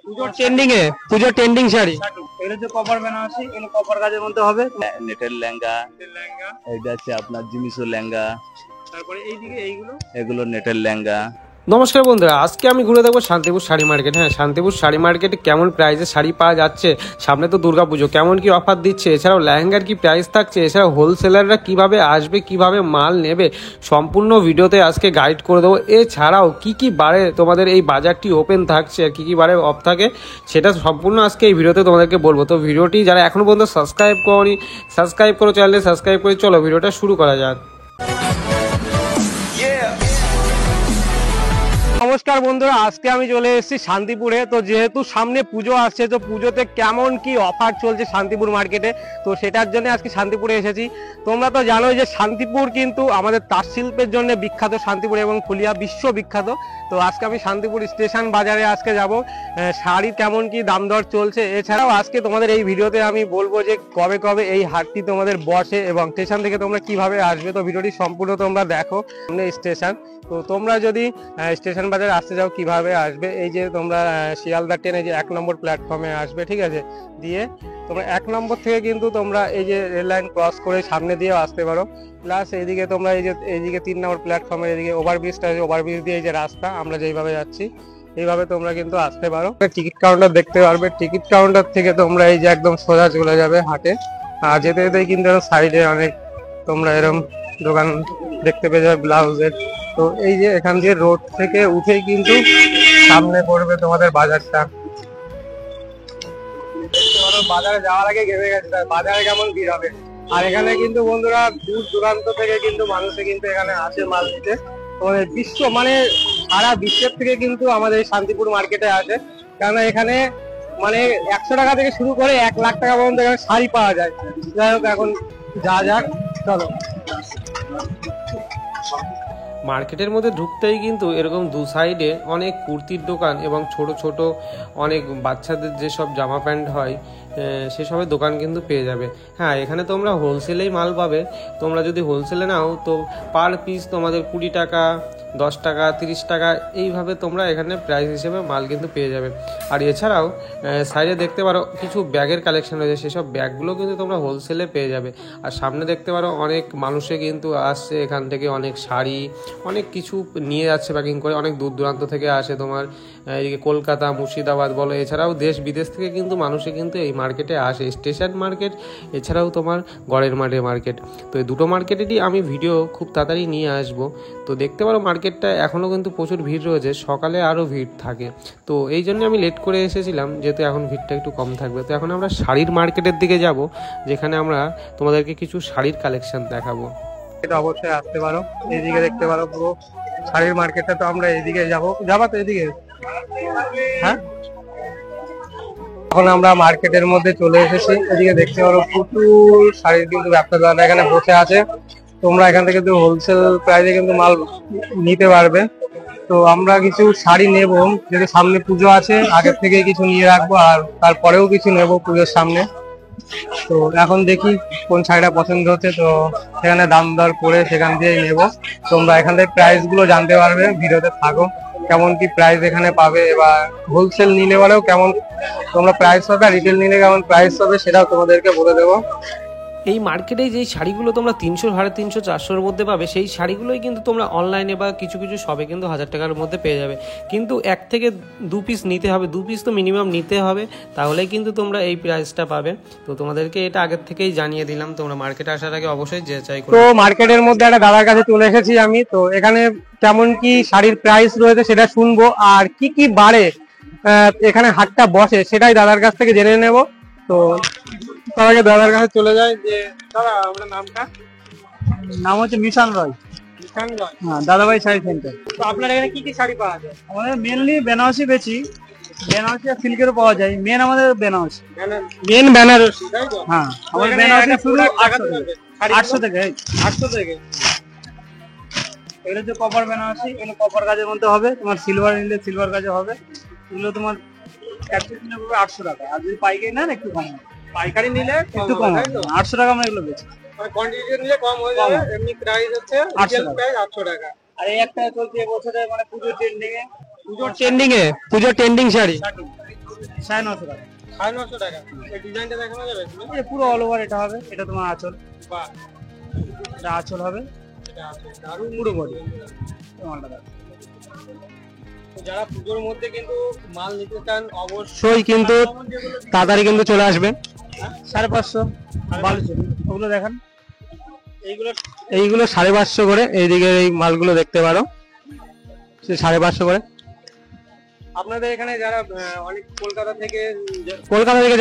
পুজোর ট্রেন্ডিং শাড়ি। এগুলো যে কপার বেনারসি, এগুলো কপার কাজের মধ্যে হবে। নেটের লেহেঙ্গা, এইটা হচ্ছে আপনার জিমিসু লেহেঙ্গা, তারপরে এইদিকে এইগুলো এগুলো নেটের লেহেঙ্গা। নমস্কার বন্ধুরা, আজকে আমি ঘুরে দেখবো শান্তিপুর শাড়ি মার্কেট। হ্যাঁ, শান্তিপুর শাড়ি মার্কেটে কেমন প্রাইসে শাড়ি পাওয়া যাচ্ছে, সামনে তো দুর্গাপুজো, কেমন কি অফার দিচ্ছে, এছাড়াও লেহেঙ্গার কি প্রাইস থাকছে, এছাড়াও হোলসেলাররা কিভাবে আসবে, কিভাবে মাল নেবে, সম্পূর্ণ ভিডিওতে আজকে গাইড করে দেবো। এছাড়াও কি কি বারে তোমাদের এই বাজারটি ওপেন থাকছে আর কি কি বারে অফ থাকে, সেটা সম্পূর্ণ আজকে এই ভিডিওতে তোমাদেরকে বলবো। তো ভিডিওটি যারা এখনো পর্যন্ত সাবস্ক্রাইব করোনি, সাবস্ক্রাইব করো, চ্যানেলে সাবস্ক্রাইব করে চলো ভিডিওটা শুরু করা যাক। নমস্কার বন্ধুরা, আজকে আমি চলে এসেছি শান্তিপুরে। তো যেহেতু সামনে পুজো আসছে, তো পুজোতে কেমন কি অফার চলছে শান্তিপুর মার্কেটে, তো সেটার জন্য আজকে শান্তিপুরে এসেছি। তোমরা তো জানোই যে শান্তিপুর কিন্তু আমাদের তাঁত শিল্পের জন্য বিখ্যাত, শান্তিপুর এবং ফুলিয়া বিশ্ব বিখ্যাত। তো আজকে আমি শান্তিপুর স্টেশন বাজারে আজকে যাব, শাড়ির কেমন কি দাম দর চলছে। এছাড়াও আজকে তোমাদের এই ভিডিওতে আমি বলবো যে কবে কবে এই হাটটি তোমাদের বসে এবং স্টেশন থেকে তোমরা কিভাবে আসবে। তো ভিডিওটি সম্পূর্ণ তোমরা দেখো। সামনে স্টেশন, তো তোমরা যদি স্টেশন বাজারে আসতে যাও কিভাবে আসবে, এই যে তোমরা শিয়ালদা ট্রেনে যে 1 নম্বর প্ল্যাটফর্মে আসবে, ঠিক আছে, দিয়ে তোমরা 1 নম্বর থেকে কিন্তু তোমরা এই যে রেল লাইন ক্রস করে সামনে দিয়েও আসতে পারো। প্লাস এইদিকে তোমরা এই যে এইদিকে 3 নম্বর প্ল্যাটফর্মের এদিকে ওভারব্রিজটা আছে, ওভারব্রিজ দিয়ে এই যে রাস্তা আমরা যেইভাবে যাচ্ছি এইভাবে তোমরা কিন্তু আসতে পারো। টিকিট কাউন্টার দেখতে পারবে, টিকিট কাউন্টার থেকে তোমরা এই যে একদম সোজা চলে যাবে হাটে। আর যেতে যেতেই কিন্তু সাইডে অনেক তোমরা এরকম দোকান দেখতে পেয়ে যাবে ব্লাউজের। তো এই যে এখান দিয়ে রোড থেকে উঠেই কিন্তু সামনে পড়বে তোমাদের বাজারটা। বাজারে যাওয়ার আগে ঘেমে গেছে, বাজারে কেমন ভিড় হবে। আর এখানে কিন্তু বন্ধুরা দূর দূরান্ত থেকে কিন্তু মানুষে কিন্তু এখানে আসে মাল নিতে। তোমাদের বিশ্ব মানে সারা বিশ্বের থেকে কিন্তু আমাদের শান্তিপুর মার্কেটে আসে, কারণ এখানে মানে 100 টাকা থেকে শুরু করে 1 লাখ টাকা পর্যন্ত এখানে শাড়ি পাওয়া যায়। যাই হোক, এখন যা যাক, চলো। মার্কেটের মধ্যে ঢুকতেই কিন্তু এরকম দু সাইডে অনেক কুর্তির দোকান এবং ছোট ছোট অনেক বাচ্চাদের যেসব জামা প্যান্ট হয় সেসবের দোকান কিন্তু পেয়ে যাবে। হ্যাঁ, এখানে তোমরা হোলসেলেই মাল পাবে। তোমরা যদি হোলসেলে নাও তো পার পিস তোমাদের 20 টাকা, 10 টাকা, 30 টাকা এইভাবে তোমরা এখানে প্রাইস হিসেবে মাল কিন্তু পেয়ে যাবে। আর এছাড়াও সাইডে দেখতে পারো কিছু ব্যাগের কালেকশন রয়েছে, সেসব ব্যাগগুলো কিন্তু তোমরা হোলসেলে পেয়ে যাবে। আর সামনে দেখতে পারো অনেক মানুষে কিন্তু আসছে এখান থেকে, অনেক শাড়ি অনেক কিছু নিয়ে যাচ্ছে প্যাকিং করে, অনেক দূর দূরান্ত থেকে আসে তোমার এদিকে কলকাতা, মুর্শিদাবাদ বলো, এছাড়াও দেশ বিদেশ থেকে কিন্তু মানুষে কিন্তু এই মার্কেটে আসে। স্টেশন মার্কেট এছাড়াও তোমার গড়ের মাঠে মার্কেট, তো এই দুটো মার্কেটেরই আমি ভিডিও খুব তাড়াতাড়ি নিয়ে আসবো। তো দেখতে পারো মার্কেটটা এখনও কিন্তু প্রচুর ভিড় রয়েছে, সকালে আরও ভিড় থাকে। তো এই জন্য আমি লেট করে এসেছিলাম, যেহেতু এখন ভিড়টা একটু কম থাকবে। তো এখন আমরা শাড়ির মার্কেটের দিকে যাব, যেখানে আমরা তোমাদেরকে কিছু শাড়ির কালেকশন দেখাবো। এটা অবশ্যই আসতে পারো, এইদিকে দেখতে পারো পুরো শাড়ির মার্কেটটা। তো আমরা এইদিকে যাবা তো এইদিকে। হ্যাঁ, এখন আমরা মার্কেটের মধ্যে চলে এসেছি। এদিকে দেখতে পারো প্রচুর শাড়ির কিন্তু ব্যবসাদাররা এখানে বসে আছে। তোমরা এখান থেকে কিন্তু হোলসেল প্রাইসে কিন্তু মাল নিতে পারবে। তো আমরা কিছু শাড়ি নেব, যেহেতু সামনে পুজো আছে, আগের থেকে কিছু নিয়ে রাখবো আর তারপরেও কিছু নেব পুজোর সামনে। তো এখন দেখি কোন শাড়িটা পছন্দ হচ্ছে, তো সেখানে দাম দর করে সেখান দিয়ে নেব। তোমরা এখান থেকে প্রাইস গুলো জানতে পারবে, ভিডিওতে থাকো। কেমন কি প্রাইস এখানে পাবে, এবার হোলসেল নিলে বলেও কেমন তোমরা প্রাইস পাবে, আর রিটেল নিলে কেমন প্রাইস পাবে সেটাও তোমাদেরকে বলে দেবো। এই মার্কেটে যেই শাড়িগুলো তোমরা 300, 350, 400-এর মধ্যে পাবে, সেই শাড়িগুলোই কিন্তু তোমরা অনলাইনে বা কিছু কিছু শপে কিন্তু 1000 টাকার মধ্যে পেয়ে যাবে। কিন্তু 1 থেকে 2 পিস নিতে হবে, 2 পিস তো মিনিমাম নিতে হবে, তাহলেই কিন্তু তোমরা এই প্রাইসটা পাবে। তো তোমাদেরকে এটা আগের থেকেই জানিয়ে দিলাম, তোমরা মার্কেটে আসার আগে অবশ্যই যাচাই করো। তো মার্কেটের মধ্যে একটা দাদার কাছে চলে এসেছি আমি, তো এখানে কেমন কি শাড়ির প্রাইস রয়েছে সেটা শুনবো, আর কি কি বারে এখানে হাটটা বসে সেটাই দাদার কাছ থেকে জেনে নেব। তো তার আগে দাদার কাছে চলে যায়। যে দাদা, আপনার নামটা? নাম হচ্ছে মিশান রয়। মিশান রয়, হ্যাঁ, দাদাভাই শাড়ি সেন্টার। তো আপনার এখানে কি কি শাড়ি পাওয়া যায়? আমাদের মেনলি বেনারসি বেচি, বেনারসি আর সিল্কেরও পাওয়া যায়। মেন আমাদের বেনারসি। মেন বেনারসি, তাই তো? হ্যাঁ, আমাদের বেনারসি শুরু 800 থেকে। 800 থেকে। এগুলো হচ্ছে কপার বেনারসি, এগুলো কপার কাজের মধ্যে হবে। তোমার সিলভার নিলে সিলভার কাজে হবে। এগুলো তোমার 1 পিস নিলে পড়বে 800 টাকা, আর যদি পাইকারি নেন একটু কম হবে। পাইকারি নিলে একটু কম হবে, 800 টাকা আমরা এগুলো বেচি। মানে কোয়ান্টিটি নিলে কম হয়ে যাবে, এমনি প্রাইস হচ্ছে 800 প্রাইস 800 টাকা। আর এই একটা চলছে এবছরে মানে পুজোর ট্রেন্ডিং এ, পুজোর ট্রেন্ডিং শাড়ি। 950 টাকা। 950 টাকা। এই ডিজাইনটা দেখানো যাবে? এই পুরো অল ওভার এটা হবে, এটা তোমার আঁচল, বাহ, এটা আঁচল হবে, এটা আছে দারুণ পুরো বডি মালটা দেখো। তো যারা পুজোর মধ্যে কিন্তু মাল নিতে চান অবশ্যই কিন্তু তাড়াতাড়ি কিন্তু চলে আসবে। 550 বালুচরি ওগুলো দেখান। এইগুলো 550 করে, এইদিকে এই মালগুলো দেখতে পারো 550 করে। আপনাদের এখানে যারা অনেক কলকাতা থেকে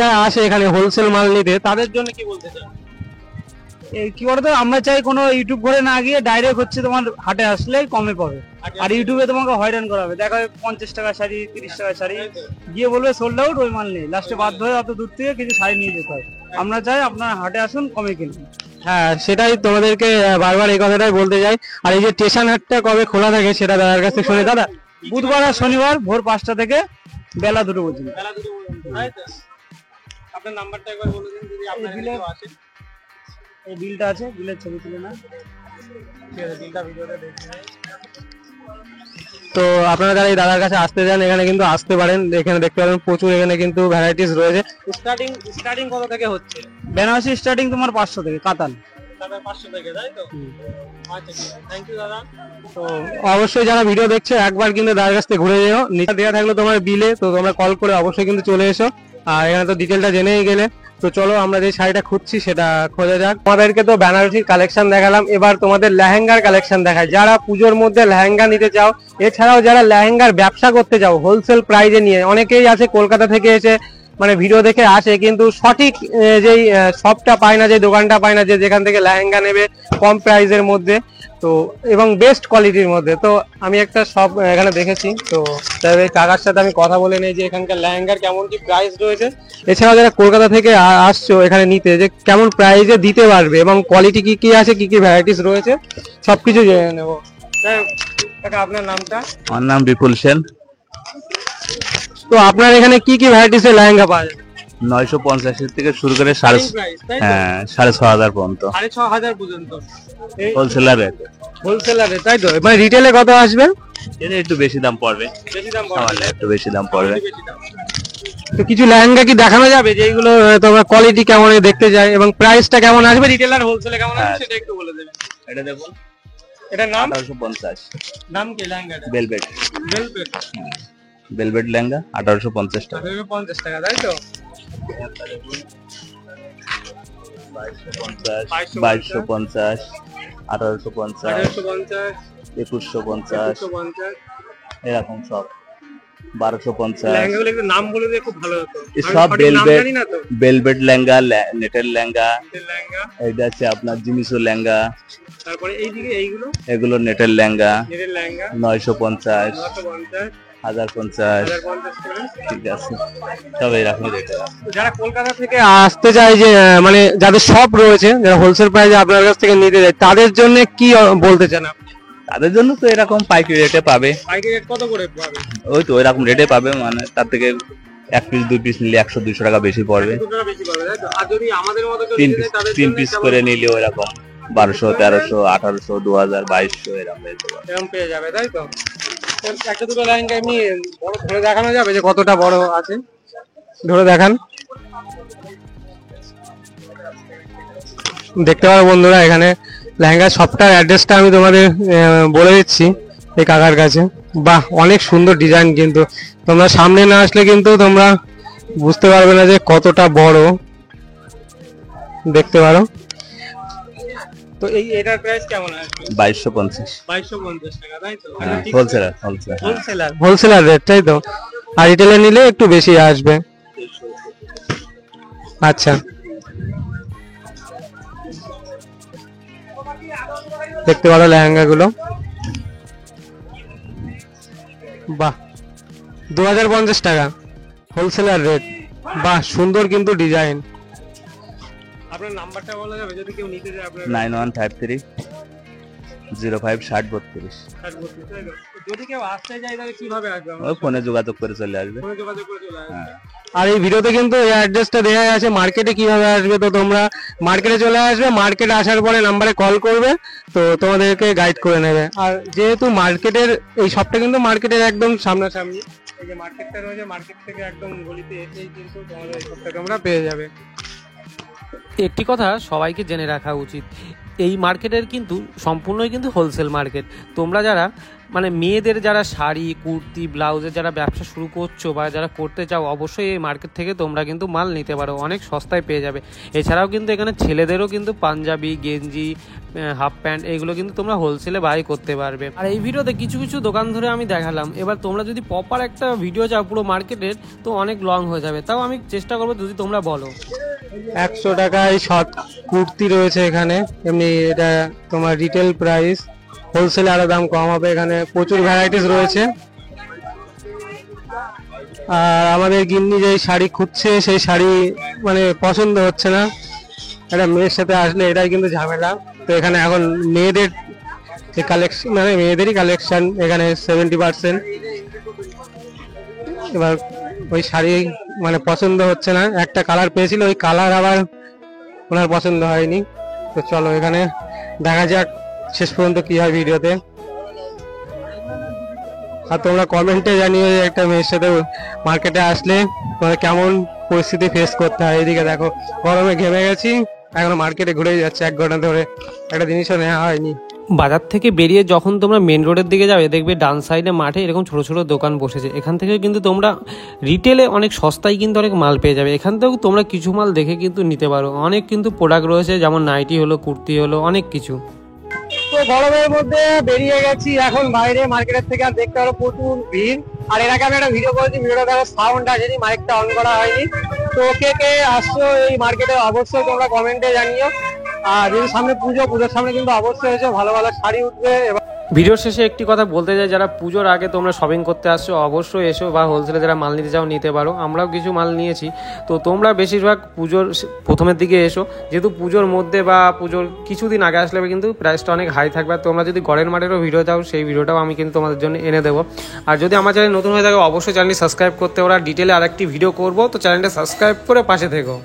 যারা আসে এখানে হোলসেল মাল নিতে, তাদের জন্য কি বলতে চান? এই কি বলতো, আমরা চাই কোনো ইউটিউব করে না গিয়ে ডাইরেক্ট হচ্ছে তোমার হাটে আসলেই কমে পাবে। আর ইউটিউবে তোমাকে হয়রান করা হবে, দেখা যাবে 50 টাকা শাড়ি, 30 টাকা শাড়ি, গিয়ে বলবে সোল্ড আউট, ওই মাল নেই, লাস্টে বাধ্য হয়ে অত দূর থেকে কিছু শাড়ি নিয়ে যেতে হয়। আমরা চাই আপনার হাটে আসুন, কমে কিনুন। হ্যাঁ, সেটাই তোমাদেরকে বারবার এই কথাটাই বলতে চাই। আর এই যে স্টেশন হাটটা কবে খোলা থাকে সেটা দাদার কাছে শুনে। দাদা, বুধবার আর শনিবার ভোর 5টা থেকে বেলা 2টো পর্যন্ত। আপনার নাম্বারটা একবার বলে দিন যদি আপনার বিলে- কেউ আসে। এই বিলটা আছে, বিলের ছবি তুলে না। ঠিক আছে, বিলটা ভিডিওতে দেখে নেই। তো আপনারা যারা এই দাদার কাছে আসতে চান এখানে কিন্তু আসতে পারেন। এখানে দেখতে পারেন প্রচুর এখানে কিন্তু ভ্যারাইটিস রয়েছে। স্টার্টিং কত থেকে হচ্ছে? বেনারসি স্টার্টিং তোমার 500 থেকে, কাতান। 500 থেকে, তাই তো? আচ্ছা, থ্যাংক ইউ দাদা। তো অবশ্যই যারা ভিডিও দেখছে একবার কিন্তু দাদার কাছ থেকে ঘুরে যেও। নিচে দেওয়া থাকলো তোমার বিলে, তো তোমরা কল করে অবশ্যই কিন্তু চলে এসো। আর এখানে তো ডিটেলটা জেনেই গেলে। তো চলো আমরা যে শাড়িটা খুঁজছি সেটা খোঁজা যাক। তোমাদেরকে তো বেনারসির কালেকশন দেখালাম, এবার তোমাদের লেহেঙ্গার কালেকশন দেখায়। যারা পুজোর মধ্যে লেহেঙ্গা নিতে চাও, এছাড়াও যারা লেহেঙ্গার ব্যবসা করতে চাও হোলসেল প্রাইজে নিয়ে, অনেকেই আছে কলকাতা থেকে এসে মানে ভিডিও দেখে আসে কিন্তু সঠিক যেই শপটা পায় না, যে দোকানটা পায় না, যে যেখান থেকে লেহেঙ্গা নেবে কম প্রাইজের মধ্যে তো এবং বেস্ট কোয়ালিটির মধ্যে। তো আমি একটা শপ এখানে দেখেছি, তো তাই এই কাকার সাথে আমি কথা বলে নেই যে এখানকার লেহেঙ্গার কেমন কি প্রাইস রয়েছে। এছাড়াও যারা কলকাতা থেকে আসছো এখানে নিতে, যে কেমন প্রাইজে দিতে পারবে এবং কোয়ালিটি কি কি আছে, কি কি ভ্যারাইটিস রয়েছে, সবকিছু জেনে নেবো। কাকা, আপনার নামটা? আমার নাম বিপুল সেন। তো আপনার এখানে কি কি ভ্যারাইটিস এর লেহেঙ্গা পাওয়া যায়? 950 থেকে শুরু করে 6,500 পর্যন্ত 6,500 পর্যন্ত হোলসেলার রেট। হোলসেলারে, তাই তো? মানে রিটেলে কত আসবে? এটা একটু বেশি দাম পড়বে, বেশি দাম সামান্য একটু বেশি দাম পড়বে। তো কিছু লেহেঙ্গা কি দেখানো যাবে যেগুলো তোমার কোয়ালিটি কেমন দেখতে যায় এবং প্রাইসটা কেমন আসবে, রিটেল আর হোলসেলে কেমন আসবে সেটা একটু বলে দেবেন। এটা দেখুন, এটার নাম 1850। নাম কি লেহেঙ্গাটা? Velvet, velvet. বেলভেট লেহেঙ্গা 1850 টাকা। 1850 টাকা, তাই তো? 2250, 1850, 1850, 2150, 2150। এরকম সব 1250। লেহেঙ্গাগুলো একটু নাম বলে দিয়ে খুব ভালো হতো। এই আমি সব সঠিক নাম বেলভেট, জানি না তো। বেলভেট লেহেঙ্গা, নেটের লেহেঙ্গা। লেহেঙ্গা, এটা আছে আপনার জিমিসো লেহেঙ্গা, তারপরে এইদিকে এইগুলো এগুলো নেটের লেহেঙ্গা নেটের লেহেঙ্গা 950, 950, 1050। 1050 করে। ঠিক আছে, সব এইরকম রেট। তো যারা কলকাতা থেকে আসতে চায়, যে মানে যাদের শপ রয়েছে, যারা হোলসেল প্রাইসে আপনার কাছ থেকে নিতে যায়, তাদের জন্য কি বলতে চান আপনি? তাদের জন্য তো এরকম পাইকারি রেটে পাবে, পাইকারি রেট কত করে পাবে? ওই তো ওইরকম রেটে পাবে, মানে তার থেকে 1 পিস 2 পিস নিলে 100-200 টাকা বেশি পড়বে। 2 টাকা বেশি পাবে, তাই তো? আর যদি আমাদের মতো কেউ 3 নিতে পিস যায় তাদের 3 জন্য পিস কেমন করে নিলে ওইরকম 1200, 1300, 1800, 2000, 2200 এরকম রেটে পাবে। এরকম পেয়ে যাবে, তাই তো? তো একটা দুটো লেহেঙ্গা এমনি বড় ধরে দেখানো যাবে যে কতটা বড় আছে? ধরে দেখান। দেখতে পারো বন্ধুরা, এখানে লেহেঙ্গার শপটার অ্যাড্রেসটা আমি তোমাদের বলে দিচ্ছি এই কাকার কাছে। বাহ, অনেক সুন্দর ডিজাইন, কিন্তু তোমরা সামনে না আসলে কিন্তু তোমরা বুঝতে পারবে না যে কতটা বড়। দেখতে পারো। তো এটার প্রাইস কেমন আসবে? 2250। 2250 টাকা, তাই তো? হোলসেলার, হোলসেলার রেট, তাই তো? আর রিটেলে নিলে একটু বেশি আসবে। আচ্ছা, দেখতে পারো লেহেঙ্গা গুলো। বাহ, 2050 টাকা হোলসেলার রেট। বাহ, সুন্দর কিন্তু ডিজাইন। আপনার নাম্বারটা বলা যাবে যদি কেউ নিতে যায়? আপনার 9153 05 6032। যদি কেউ আসতে চায় তাহলে কিভাবে আসবে? ওই ফোনে যোগাযোগ করে চলে আসবে। ফোনে যোগাযোগ করে চলে আসবে। হ্যাঁ। আর এই ভিডিওতে কিন্তু এই অ্যাড্রেসটা দেওয়া আছে, মার্কেটে কিভাবে আসবে। তো তোমরা মার্কেটে চলে আসবে, মার্কেটে আসার পরে নাম্বারে কল করবে, তো তোমাদেরকে গাইড করে নেবে। আর যেহেতু মার্কেটের এই শপটা কিন্তু মার্কেটের একদম সামনাসামনি, এই যে মার্কেটটা রয়েছে, মার্কেট থেকে একদম গলিতে এসেই কিন্তু তোমাদের এই সবটা তোমরা পেয়ে যাবে। একটি কথা সবাইকে জেনে রাখা উচিত, এই মার্কেটের কিন্তু সম্পূর্ণই কিন্তু হোলসেল মার্কেট। তোমরা যারা মানে মেয়েদের যারা শাড়ি, কুর্তি, ব্লাউজের যারা ব্যবসা শুরু করছো বা যারা করতে চাও, অবশ্যই এই মার্কেট থেকে তোমরা কিন্তু মাল নিতে পারো, অনেক সস্তায় পেয়ে যাবে। এছাড়াও কিন্তু এখানে ছেলেদেরও কিন্তু পাঞ্জাবি, গেঞ্জি, হাফ প্যান্ট এগুলো কিন্তু তোমরা হোলসেলে বাই করতে পারবে। আর এই ভিডিওতে কিছু কিছু দোকান ধরে আমি দেখালাম, এবার তোমরা যদি প্রপার একটা ভিডিও চাও পুরো মার্কেটের, তো অনেক লং হয়ে যাবে, তাও আমি চেষ্টা করবো যদি তোমরা বলো। 100 টাকায় শর্ট কুর্তি রয়েছে এখানে, এমনি এটা তোমার রিটেল প্রাইস, হোলসেলে আরো দাম কম হবে। এখানে প্রচুর ভ্যারাইটিস রয়েছে। আর আমাদের গিন্নি যে শাড়ি খুঁজছে সেই শাড়ি মানে পছন্দ হচ্ছে না, একটা মেয়ের সাথে আসলে এটাই কিন্তু ঝামেলা। তো এখানে এখন মেয়েদের যে কালেকশন, মানে মেয়েদেরই কালেকশন এখানে 70%। এবার ওই শাড়ি মানে পছন্দ হচ্ছে না, একটা কালার পেয়েছিল, ওই কালার আবার ওনার পছন্দ হয়নি। তো চলো এখানে দেখা যাক শেষ পর্যন্ত কি হয় ভিডিওতে। আর তোমরা কমেন্টে জানিও যে একটা মেয়ের সাথে মার্কেটে আসলে তোমার কেমন পরিস্থিতি ফেস করতে হয়। এদিকে দেখো গরমে ঘেমে গেছি, এখনো মার্কেটে ঘুরে যাচ্ছে 1 ঘন্টা ধরে, একটা জিনিসও নেওয়া হয়নি। বাজার থেকে বেরিয়ে যখন তোমরা মেন রোডের দিকে যাবে, দেখবে ডান সাইডে মাঠে এরকম ছোট ছোট দোকান বসেছে, এখান থেকে কিন্তু তোমরা রিটেলে অনেক সস্তায় কিন্তু অনেক মাল পেয়ে যাবে। এখান থেকেও তোমরা কিছু মাল দেখে কিন্তু নিতে পারো, অনেক কিন্তু প্রোডাক্ট রয়েছে, যেমন নাইটি হলো, কুর্তি হলো, অনেক কিছু। তো গরমের মধ্যে বেরিয়ে গেছি এখন বাইরে মার্কেটের থেকে, আর দেখতে পারো প্রচুর ভিড়। আর এর আগে আমি একটা ভিডিও করেছি, ভিডিওটা দেখো সাউন্ড আসেনি, মাইকটা অন করা হয়নি। তো কে কে আসছো এই মার্কেটে অবশ্যই তোমরা কমেন্টে জানিও। আর যদি সামনে পুজোর সামনে কিন্তু অবশ্যই এসে ভালো ভালো শাড়ি উঠবে। ভিডিওর শেষে একটি কথা বলতে চাই, যারা পুজোর আগে তোমরা শপিং করতে আসছো অবশ্যই এসো, বা হোলসেলে যারা মাল নিতে চাও নিতে পারো, আমরাও কিছু মাল নিয়েছি। তো তোমরা বেশিরভাগ পুজোর প্রথমের দিকে এসো, যেহেতু পুজোর মধ্যে বা পুজোর কিছুদিন আগে আসলে কিন্তু প্রাইসটা অনেক হাই থাকবে। তোমরা যদি গড়ের মাঠেরও ভিডিও চাও, সেই ভিডিওটাও আমি কিন্তু তোমাদের জন্য এনে দেবো। আর যদি আমার চ্যানেল নতুন হয়ে থাকে অবশ্যই চ্যানেলটি সাবস্ক্রাইব করতে, ওরা ডিটেলে আরেকটি ভিডিও করবো, তো চ্যানেলটা সাবস্ক্রাইব করে পাশে থেকো।